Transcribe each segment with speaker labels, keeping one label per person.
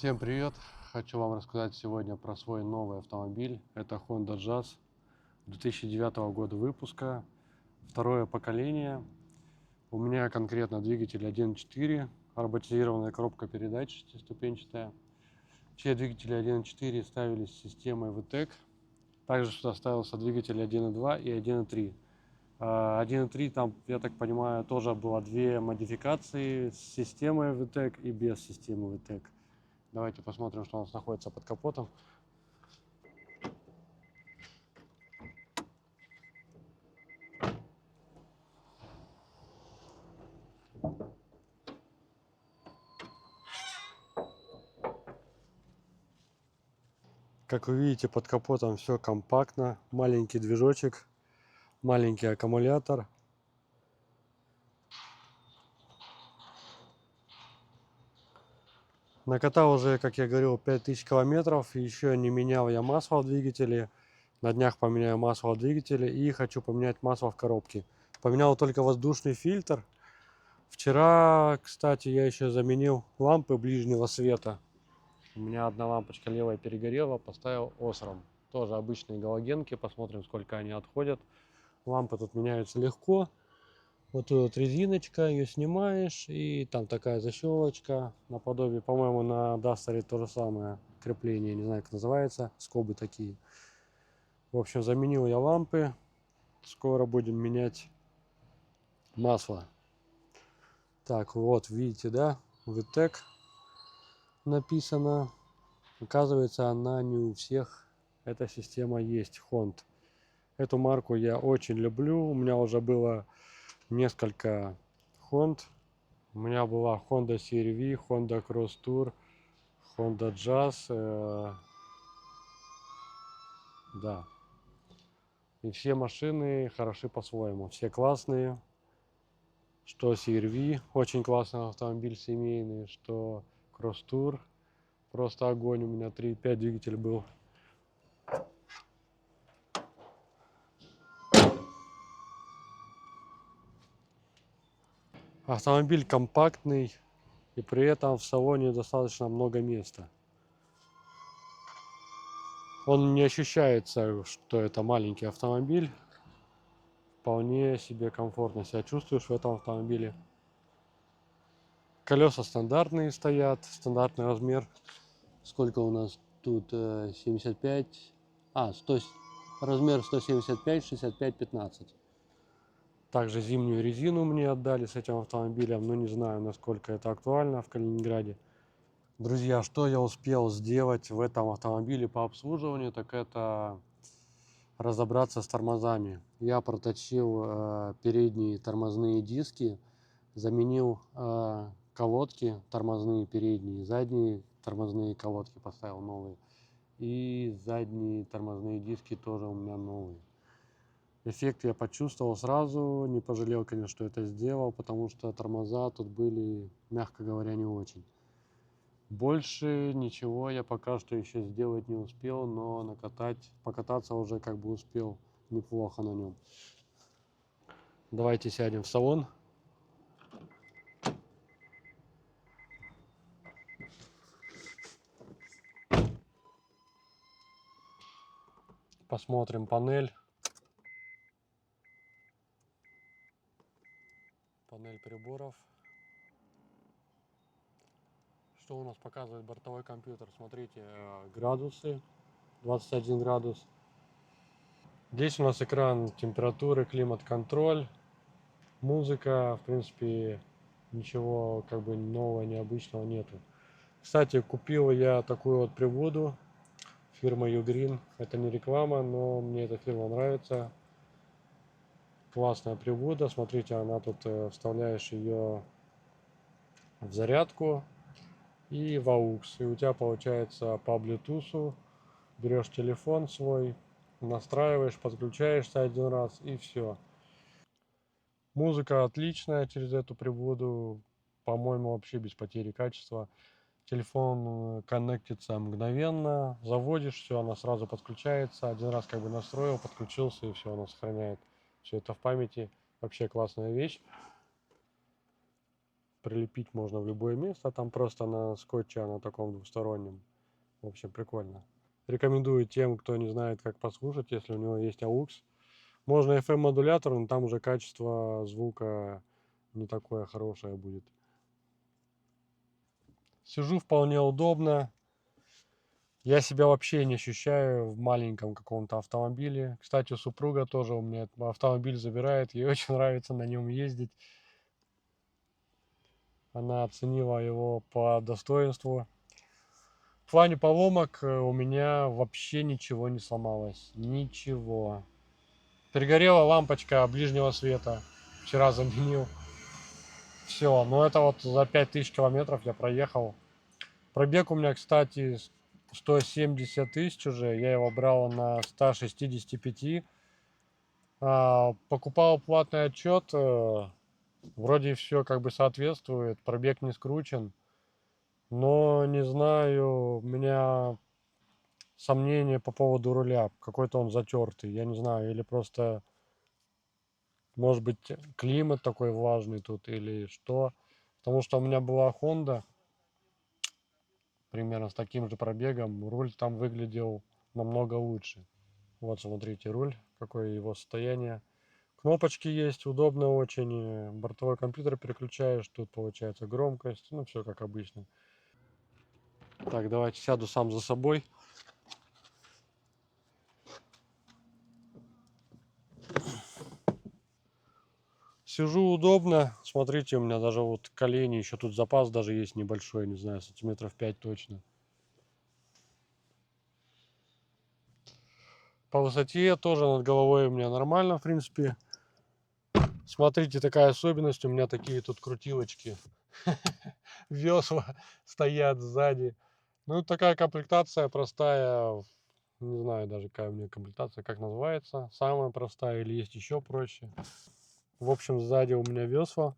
Speaker 1: Всем привет! Хочу вам рассказать сегодня про свой новый автомобиль. Это Honda Jazz 2009 года выпуска, второе поколение. У меня конкретно двигатель 1.4, роботизированная коробка передач шестиступенчатая. Все двигатели 1.4 ставились с системой VTEC. Также сюда ставился двигатель 1.2 и 1.3. 1.3 там, я так понимаю, тоже было две модификации с системой VTEC и без системы VTEC. Давайте посмотрим, что у нас находится под капотом. Как вы видите, под капотом все компактно. Маленький движочек, маленький аккумулятор. Накатал уже, как я говорил, 5000 километров. Еще не менял я масло в двигателе. На днях поменяю масло в двигателе и хочу поменять масло в коробке. Поменял только воздушный фильтр. Вчера, кстати, я еще заменил лампы ближнего света. У меня одна лампочка левая перегорела, поставил Osram. Тоже обычные галогенки, посмотрим, сколько они отходят. Лампы тут меняются легко. Вот тут вот резиночка, ее снимаешь, и там такая защелочка, наподобие, по-моему, на Дастере то же самое крепление, не знаю, как называется, скобы такие. В общем, заменил я лампы, скоро будем менять масло. Так, вот, видите, да, VTEC написано. Оказывается, она не у всех, эта система есть, Honda. Эту марку я очень люблю, у меня уже было несколько Honda. У меня была Honda CR-V, Honda Cross Tour, Honda Jazz. Да. И все машины хороши по-своему. Все классные. Что CR-V, очень классный автомобиль семейный. Что Cross Tour, просто огонь. У меня 3.5 двигатель был. Автомобиль компактный. И при этом в салоне достаточно много места. Он не ощущается, что это маленький автомобиль. Вполне себе комфортно себя чувствуешь в этом автомобиле. Колеса стандартные стоят, стандартный размер. Сколько у нас тут? 75. 100, размер 175, 65, 15. Также зимнюю резину мне отдали с этим автомобилем, но не знаю, насколько это актуально в Калининграде. Друзья, что я успел сделать в этом автомобиле по обслуживанию, так это разобраться с тормозами. Я проточил передние тормозные диски, заменил колодки тормозные передние, задние тормозные колодки поставил новые. И задние тормозные диски тоже у меня новые. Эффект я почувствовал сразу, не пожалел, конечно, что это сделал, потому что тормоза тут были, мягко говоря, не очень. Больше ничего я пока что еще сделать не успел, но покататься уже как бы успел неплохо на нем. Давайте сядем в салон. Посмотрим панель. Панель приборов. Что у нас показывает бортовой компьютер? Смотрите, градусы. 21 градус. Здесь у нас экран температуры, климат-контроль, музыка. В принципе, ничего как бы нового, необычного нету. Кстати, купил я такую вот приводу. Фирма Ugreen. Это не реклама, но мне эта фирма нравится. Классная привода. Смотрите, она тут вставляешь ее в зарядку и в AUX. И у тебя получается по Bluetooth. Берешь телефон свой, настраиваешь, подключаешься один раз и все. Музыка отличная через эту приводу. По-моему, вообще без потери качества. Телефон коннектится мгновенно, заводишь, все, она сразу подключается. Один раз как бы настроил, подключился, и все, она сохраняет все это в памяти. Вообще классная вещь. прилепить можно в любое место, там просто на скотче, на таком двустороннем. В общем, прикольно. Рекомендую тем, кто не знает, как послушать, если у него есть AUX. Можно FM-модулятор, но там уже качество звука не такое хорошее будет. Сижу вполне удобно. Я себя вообще не ощущаю в маленьком каком-то автомобиле. Кстати, супруга тоже у меня автомобиль забирает. Ей очень нравится на нем ездить. Она оценила его по достоинству. В плане поломок у меня вообще ничего не сломалось. Ничего. Перегорела лампочка ближнего света. Вчера заменил. Все. Но это вот за 5000 километров я проехал. Пробег у меня, кстати, 170 тысяч уже. Я его брал на 165. Покупал платный отчет. Вроде все как бы соответствует. Пробег не скручен. Но не знаю, у меня сомнения по поводу руля. Какой-то он затертый. Я не знаю, или просто, может быть, климат такой влажный тут, или что. Потому что у меня была Honda примерно с таким же пробегом. Руль там выглядел намного лучше. Вот, смотрите, руль, какое его состояние. Кнопочки есть, удобно очень. Бортовой компьютер переключаешь, тут получается громкость. Ну, все как обычно. Так, давайте сяду сам за собой. Сижу удобно. Смотрите, у меня даже вот колени, еще тут запас даже есть небольшой, не знаю, сантиметров 5 точно. По высоте тоже над головой у меня нормально, в принципе. Смотрите, такая особенность, у меня такие тут крутилочки. Весла стоят сзади. Ну, такая комплектация простая. Не знаю даже, какая у меня комплектация, как называется. Самая простая или есть еще проще. В общем, сзади у меня весла.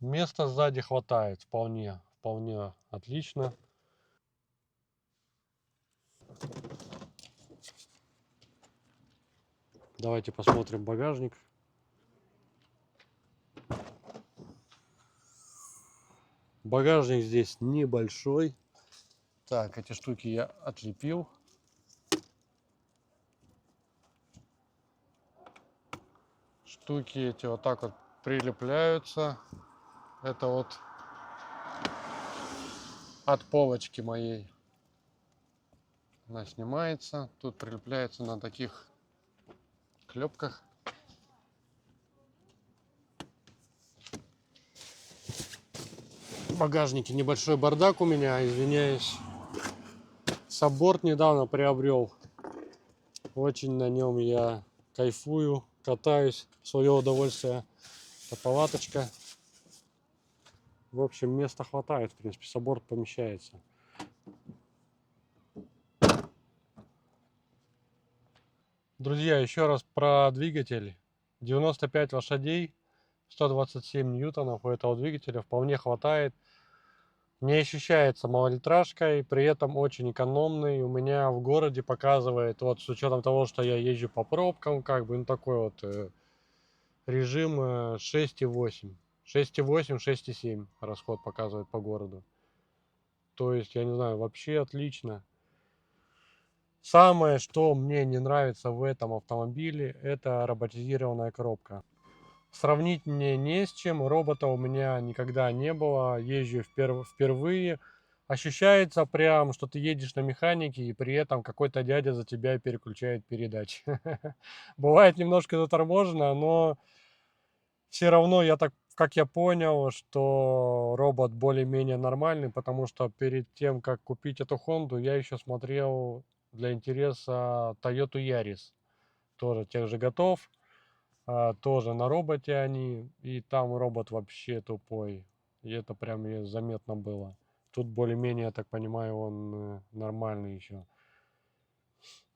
Speaker 1: Места сзади хватает вполне отлично. Давайте посмотрим багажник. Багажник здесь небольшой. Так, эти штуки я отлепил. Штуки эти вот так вот прилепляются. Это вот от полочки моей. Она снимается. Тут прилепляется на таких клепках. В багажнике небольшой бардак у меня, извиняюсь. Сабборд недавно приобрел. Очень на нем я кайфую, катаюсь в свое удовольствие. Это палаточка. В общем, места хватает, в принципе, сабборд помещается. Друзья, еще раз про двигатель. 95 лошадей, 127 ньютонов у этого двигателя вполне хватает. Не ощущается малолитражкой, при этом очень экономный. У меня в городе показывает, вот с учетом того, что я езжу по пробкам, как бы, ну такой вот режим 6,8. 6,8, 6,7 расход показывает по городу. То есть, я не знаю, вообще отлично. Самое, что мне не нравится в этом автомобиле, это роботизированная коробка. Сравнить мне не с чем, робота у меня никогда не было, езжу впервые. Ощущается прям, что ты едешь на механике, и при этом какой-то дядя за тебя переключает передачи. Бывает немножко заторможено, но все равно я так, как я понял, что робот более-менее нормальный, потому что перед тем, как купить эту Хонду, я еще смотрел для интереса Toyota Yaris. Тоже тех же готов. Тоже на роботе они. И там робот вообще тупой. И это прям заметно было. Тут более-менее, я так понимаю, он нормальный еще.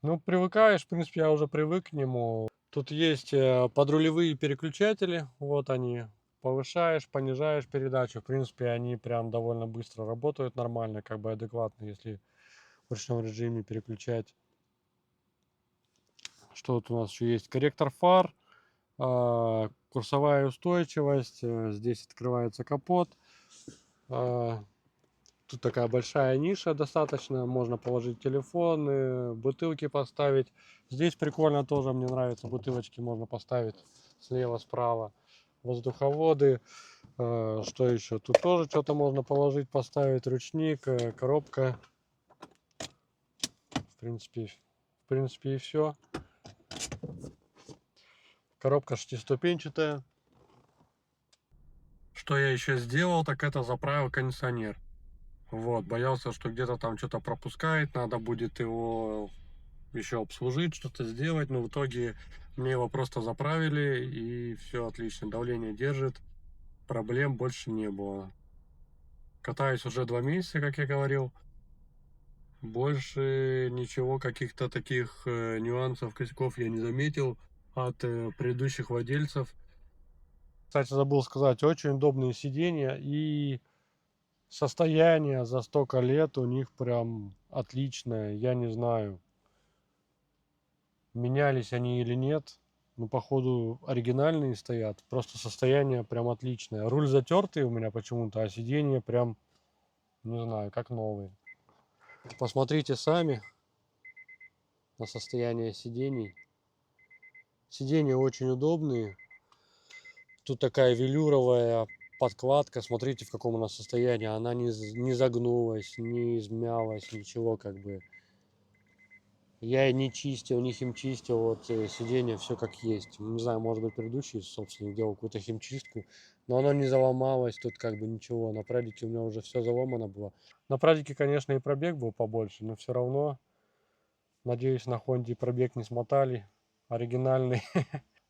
Speaker 1: Ну, привыкаешь, в принципе, я уже привык к нему. Тут есть подрулевые переключатели. Вот они. Повышаешь, понижаешь передачу. В принципе, они прям довольно быстро работают, нормально, как бы адекватно, если в ручном режиме переключать. Что тут у нас еще есть? Корректор фар. Курсовая устойчивость. Здесь открывается капот. Тут такая большая ниша достаточно. Можно положить телефон, бутылки поставить. Здесь прикольно тоже, мне нравится. Бутылочки можно поставить слева, справа. Воздуховоды. Что еще? Тут тоже что-то можно положить, поставить. Ручник, коробка. В принципе и все. Коробка шестиступенчатая. Что я еще сделал, так это заправил кондиционер. Вот, боялся, что где-то там что-то пропускает, надо будет его еще обслужить, что-то сделать, но в итоге мне его просто заправили и все отлично, давление держит, проблем больше не было. Катаюсь уже 2 месяца, как я говорил, больше ничего, каких-то таких нюансов, косяков я не заметил от предыдущих владельцев. Кстати, забыл сказать, очень удобные сиденья и состояние за столько лет у них прям отличное. Я не знаю, менялись они или нет. Но походу оригинальные стоят. Просто состояние прям отличное. Руль затертый у меня почему-то, а сиденье прям, не знаю, как новые. Посмотрите сами на состояние сидений. Сиденья очень удобные. Тут такая велюровая подкладка. Смотрите, в каком она состоянии. Она не загнулась, не измялась, ничего как бы. Я и не чистил, не химчистил, вот сиденье все как есть. Не знаю, может быть предыдущий собственник делал какую-то химчистку, но оно не заломалось, тут как бы ничего. На прадике у меня уже все заломано было. На прадике, конечно, и пробег был побольше, но все равно, надеюсь, на Хонде пробег не смотали. Оригинальный.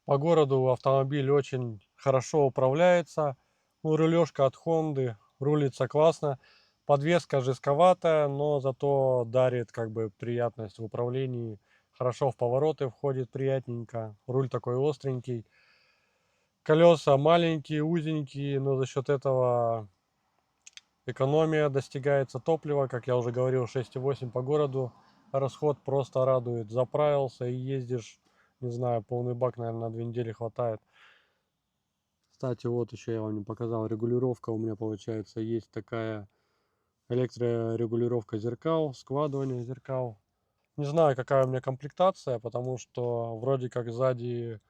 Speaker 1: По городу автомобиль очень хорошо управляется. Рулежка от Хонды, рулится классно. Подвеска жестковатая, но зато дарит как бы приятность в управлении. Хорошо в повороты входит приятненько. Руль такой остренький. Колеса маленькие, узенькие, но за счет этого экономия достигается. Топлива, как я уже говорил, 6,8 по городу. Расход просто радует. Заправился и ездишь, не знаю, полный бак, наверное, на 2 недели хватает. Кстати, вот еще я вам не показал, регулировка у меня получается есть такая электрорегулировка зеркал, складывание зеркал. Не знаю, какая у меня комплектация, потому что вроде как сзади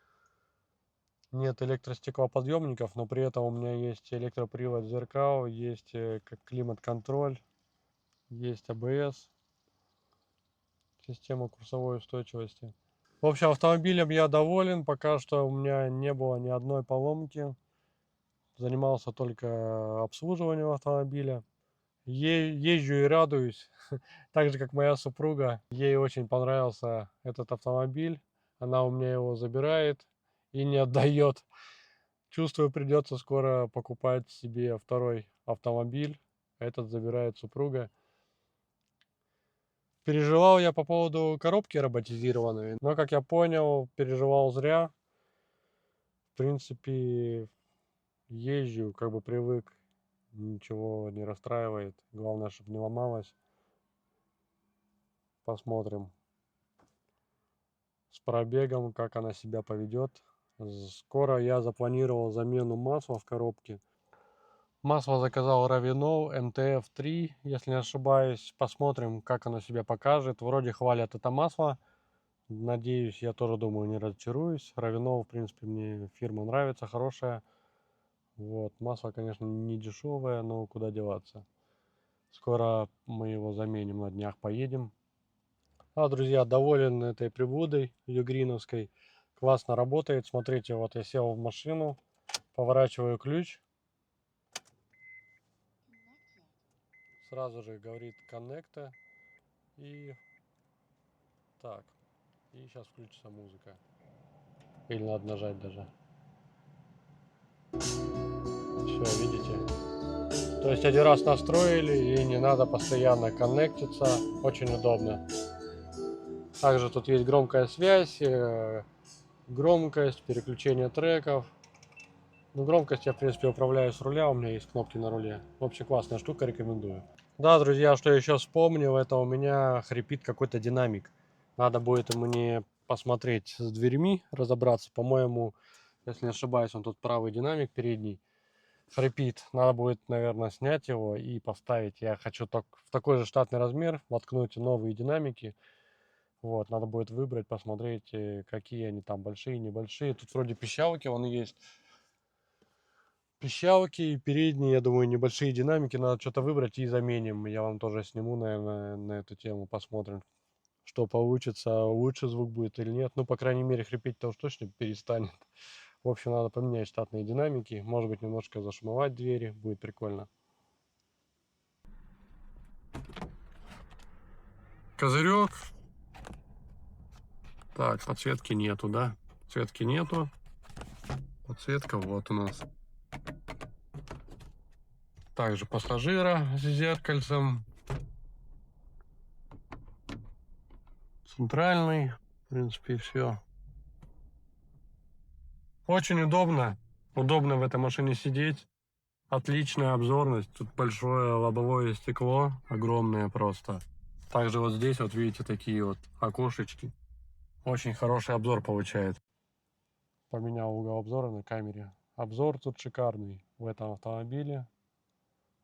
Speaker 1: нет электростеклоподъемников, но при этом у меня есть электропривод зеркал, есть климат-контроль, есть АБС, система курсовой устойчивости. В общем, автомобилем я доволен, пока что у меня не было ни одной поломки. Занимался только обслуживанием автомобиля. Езжу и радуюсь, так же как моя супруга. Ей очень понравился этот автомобиль. Она у меня его забирает и не отдает. Чувствую, придется скоро покупать себе второй автомобиль. Этот забирает супруга. Переживал я по поводу коробки роботизированной, но, как я понял, переживал зря. В принципе, езжу, как бы привык, ничего не расстраивает. Главное, чтобы не ломалось. Посмотрим с пробегом, как она себя поведет. Скоро я запланировал замену масла в коробке. Масло заказал Равинол МТФ-3, если не ошибаюсь. Посмотрим, как оно себя покажет. Вроде хвалят это масло. Надеюсь, я тоже думаю, не разочаруюсь. Равинол, в принципе, мне фирма нравится, хорошая. Вот, масло, конечно, не дешевое, но куда деваться. Скоро мы его заменим, на днях поедем. Друзья, доволен этой прибудой югриновской. Классно работает. Смотрите, вот я сел в машину, поворачиваю ключ. Сразу же говорит коннекта. И так. И сейчас включится музыка. Или надо нажать даже. Все, видите? То есть один раз настроили, и не надо постоянно коннектиться. Очень удобно. Также тут есть громкая связь, громкость, переключение треков. Ну, громкость я, в принципе, управляю с руля, у меня есть кнопки на руле. Вообще классная штука, рекомендую. Да, друзья, что еще вспомнил, это у меня хрипит какой-то динамик. Надо будет мне посмотреть с дверьми, разобраться. По-моему, Если не ошибаюсь, он тут правый динамик передний хрипит. Надо будет, наверное, снять его и поставить. Я хочу в такой же штатный размер воткнуть новые динамики. Вот, надо будет выбрать, посмотреть, какие они там, большие, небольшие. Тут вроде пищалки, вон есть. Пищалки и передние, я думаю, небольшие динамики. Надо что-то выбрать и заменим. Я вам тоже сниму, наверное, на эту тему. Посмотрим, что получится. Лучше звук будет или нет. Ну, по крайней мере, хрипеть-то уж точно перестанет. В общем, надо поменять штатные динамики. Может быть, немножко зашумовать двери. Будет прикольно. Козырек. Так, подсветки нету, да? Подсветки нету. Подсветка вот у нас. Также пассажира с зеркальцем. Центральный. В принципе, все. Очень удобно. Удобно в этой машине сидеть. Отличная обзорность. Тут большое лобовое стекло. Огромное просто. Также вот здесь вот видите такие вот окошечки. Очень хороший обзор получает. Поменял угол обзора на камере. Обзор тут шикарный в этом автомобиле.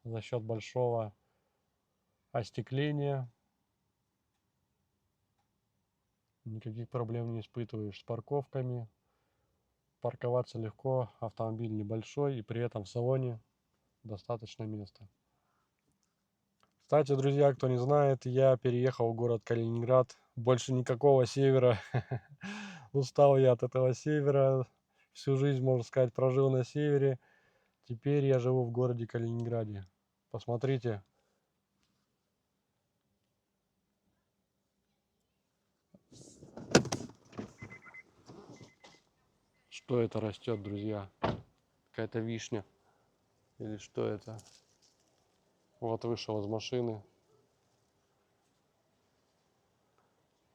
Speaker 1: За счет большого остекления. Никаких проблем не испытываешь с парковками. Парковаться легко. Автомобиль небольшой и при этом в салоне достаточно места. Кстати, друзья, кто не знает, я переехал в город Калининград. Больше никакого севера. Устал я от этого севера. Всю жизнь, можно сказать, прожил на севере. Теперь я живу в городе Калининграде. Посмотрите. Что это растет, друзья? Какая-то вишня. Или что это? Вот вышел из машины.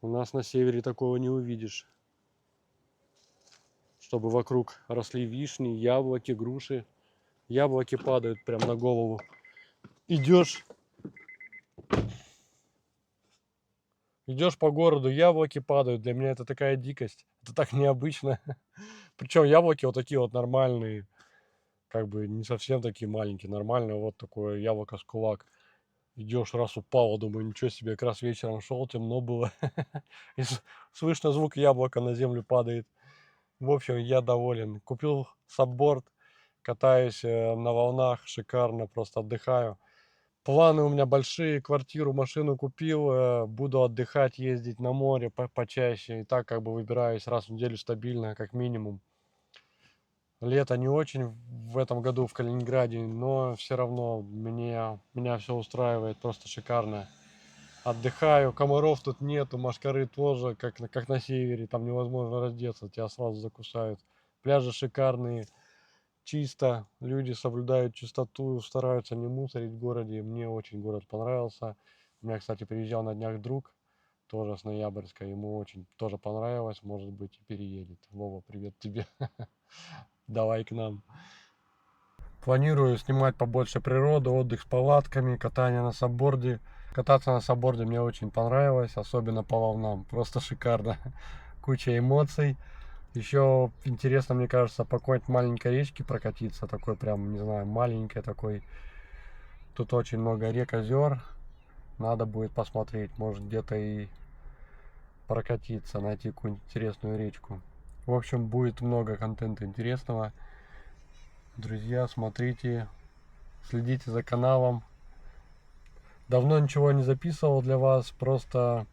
Speaker 1: У нас на севере такого не увидишь. Чтобы вокруг росли вишни, яблоки, груши. Яблоки падают прямо на голову. Идешь по городу, яблоки падают. Для меня это такая дикость. Это так необычно. Причем яблоки вот такие вот нормальные. Как бы не совсем такие маленькие. Нормальные. Вот такое яблоко с кулак. Идешь, раз упало, думаю, ничего себе, как раз вечером шел, темно было. И слышно звук яблока на землю падает. В общем, я доволен. Купил сабборд, катаюсь на волнах, шикарно, просто отдыхаю. Планы у меня большие, квартиру, машину купил, буду отдыхать, ездить на море почаще. И так как бы выбираюсь раз в неделю стабильно, как минимум. Лето не очень в этом году в Калининграде, но все равно меня все устраивает, просто шикарно. Отдыхаю, комаров тут нету, мошкары тоже, как на севере, там невозможно раздеться, тебя сразу закусают. Пляжи шикарные, чисто, люди соблюдают чистоту, стараются не мусорить в городе. Мне очень город понравился. У меня, кстати, приезжал на днях друг, тоже с Ноябрьска, ему очень тоже понравилось, может быть, и переедет. Вова, привет тебе. Давай к нам. Планирую снимать побольше природы, отдых с палатками, катание на сабборде. Кататься на сабборде мне очень понравилось, особенно по волнам. Просто шикарно. Куча эмоций. Еще интересно, мне кажется, по какой-нибудь маленькой речке прокатиться. Такой прям, не знаю, маленькой такой. Тут очень много рек, озер. Надо будет посмотреть, может где-то и прокатиться, найти какую-нибудь интересную речку. В общем, будет много контента интересного. Друзья, смотрите, следите за каналом. Давно ничего не записывал для вас, просто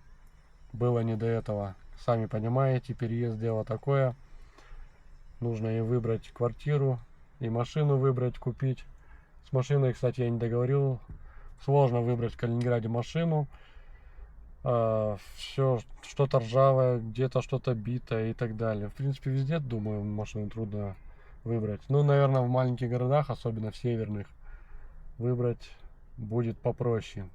Speaker 1: было не до этого. Сами понимаете, переезд дело такое. Нужно и выбрать квартиру, и машину выбрать, купить. С машиной, кстати, я не договорил. Сложно выбрать в Калининграде машину. Все что-то ржавое, где-то что-то битое и так далее. В принципе, везде, думаю, машину трудно выбрать. Ну, наверное, в маленьких городах, особенно в северных, выбрать будет попроще.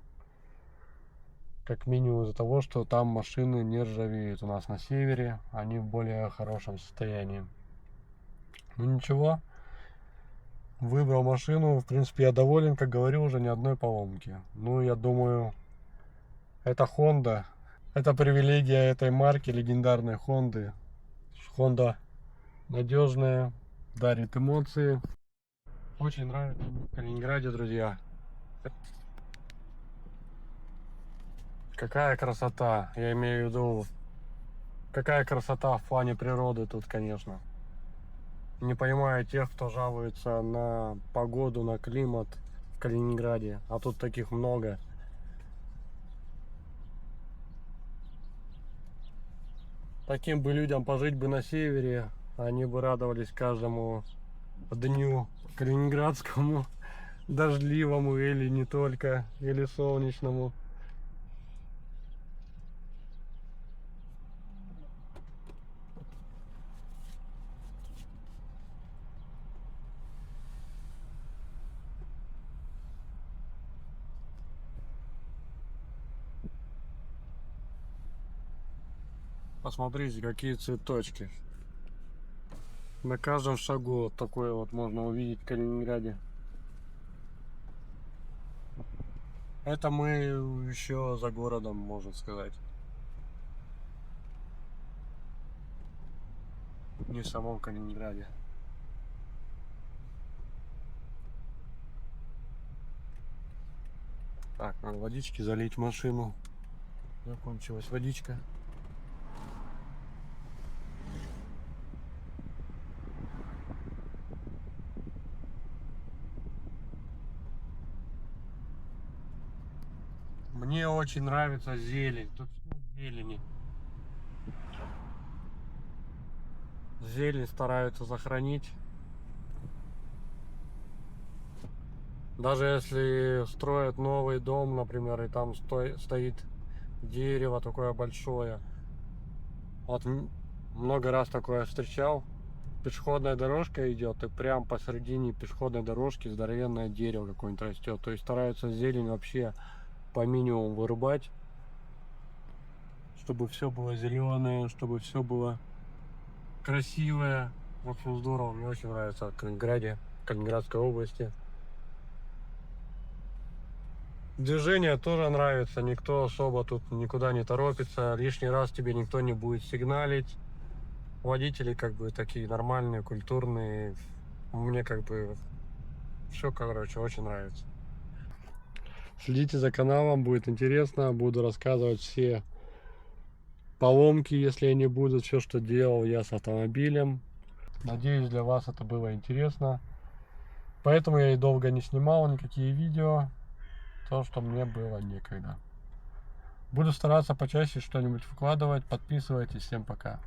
Speaker 1: Как минимум из-за того, что там машины не ржавеют. У нас на севере они в более хорошем состоянии. Ну ничего, выбрал машину. В принципе, я доволен, как говорил, уже ни одной поломки. Ну, я думаю, это Honda. Это привилегия этой марки, легендарной Honda. Honda надежная, дарит эмоции. Очень нравится в Калининграде, друзья. Какая красота, я имею в виду, какая красота в плане природы тут, конечно. Не понимаю тех, кто жалуется на погоду, на климат в Калининграде, а тут таких много. Таким бы людям пожить бы на севере, они бы радовались каждому дню калининградскому, дождливому или не только, или солнечному. Посмотрите, какие цветочки. На каждом шагу вот такое вот можно увидеть в Калининграде. Это мы еще за городом, можно сказать. Не в самом Калининграде. Так, надо водички залить в машину. Закончилась водичка. Мне очень нравится зелень. Тут все в зелени. Зелень стараются сохранить. Даже если строят новый дом, например, и там стоит дерево такое большое. Вот много раз такое встречал. Пешеходная дорожка идет, и прям посередине пешеходной дорожки здоровенное дерево какое-нибудь растет. То есть стараются зелень вообще по минимуму вырубать, чтобы все было зеленое, чтобы все было красивое. В общем, здорово, мне очень нравится в Калининграде, Калининградской области. Движение тоже нравится, никто особо тут никуда не торопится, лишний раз тебе никто не будет сигналить. Водители как бы такие нормальные, культурные. Мне как бы все, короче, очень нравится. Следите за каналом, будет интересно. Буду рассказывать все поломки, если они будут, все, что делал я с автомобилем. Надеюсь, для вас это было интересно. Поэтому я и долго не снимал никакие видео, то, что мне было некогда. Буду стараться почаще что-нибудь выкладывать. Подписывайтесь. Всем пока.